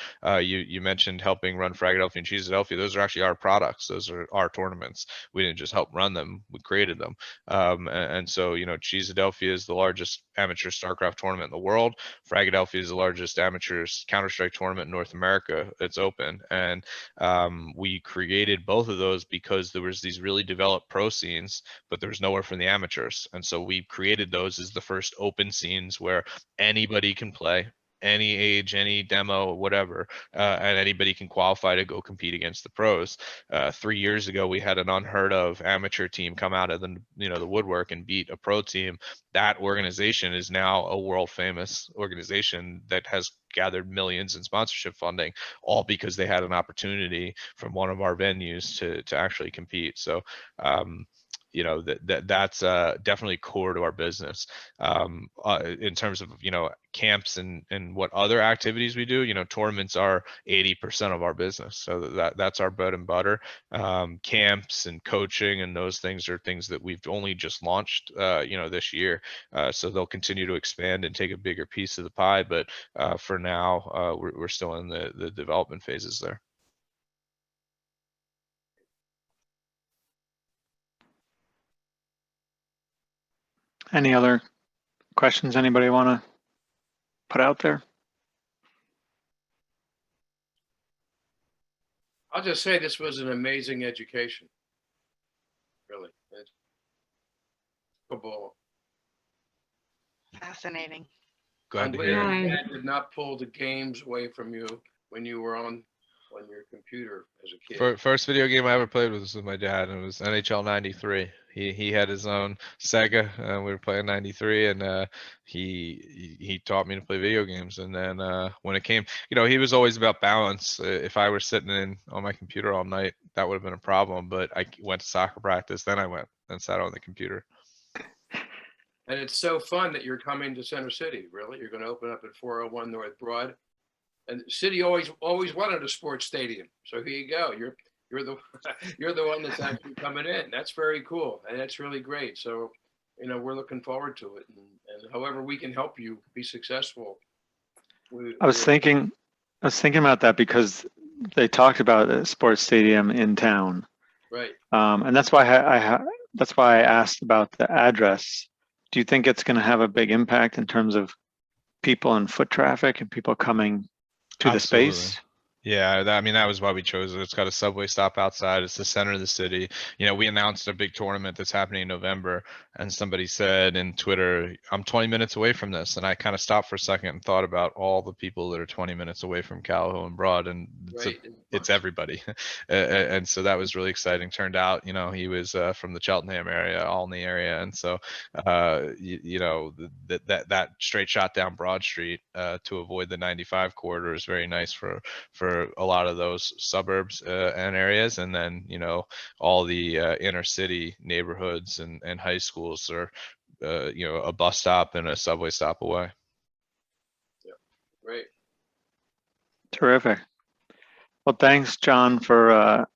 You mentioned helping run Fragadelphia and Cheesadelphia. Those are actually our products. Those are our tournaments. We didn't just help run them; we created them. And so, Cheesadelphia is the largest amateur StarCraft tournament in the world. Fragadelphia is the largest amateur Counter-Strike tournament in North America. It's open, and we created both of those because there was these really developed pro scenes, but there was nowhere for the amateurs. And so we created those as the first open scenes where anybody can play, any age, any demo, whatever, and anybody can qualify to go compete against the pros. 3 years ago, we had an unheard of amateur team come out of the woodwork and beat a pro team. That organization is now a world famous organization that has gathered millions in sponsorship funding, all because they had an opportunity from one of our venues to actually compete. So that's definitely core to our business. In terms of camps and what other activities we do, tournaments are 80% of our business, so that's our bread and butter. Camps and coaching and those things are things that we've only just launched this year, so they'll continue to expand and take a bigger piece of the pie, but for now we're still in the development phases there. Any other questions anybody want to put out there? I'll just say this was an amazing education. Really. Football. Fascinating. Glad to I'm hear glad it. Yeah. your dad did not pull the games away from you when you were on your computer as a kid. First video game I ever played was with my dad, and it was NHL '93. He had his own Sega, and we were playing '93, and he taught me to play video games. And then when it came, he was always about balance. If I were sitting on my computer all night, that would have been a problem. But I went to soccer practice, then I went and sat on the computer. And it's so fun that you're coming to Center City. Really, you're going to open up at 401 North Broad. And the city always wanted a sports stadium. So here you go. You're the one that's actually coming in. That's very cool, and that's really great. So, we're looking forward to it, and however we can help you be successful. I was thinking about that because they talked about a sports stadium in town, Right. and that's why I asked about the address. Do you think it's going to have a big impact in terms of people and foot traffic and people coming to the space? Yeah, that was why we chose it. It's got a subway stop outside. It's the center of the city. We announced a big tournament that's happening in November, and somebody said in Twitter, "I'm 20 minutes away from this," and I kind of stopped for a second and thought about all the people that are 20 minutes away from Callaway and Broad, and it's everybody. And so that was really exciting. Turned out, he was from the Cheltenham area, Olney area, and so that straight shot down Broad Street to avoid the 95 corridor is very nice for a lot of those suburbs and areas. And then all the inner city neighborhoods and high schools are a bus stop and a subway stop away. Yeah, great. Terrific. Well, thanks, John, for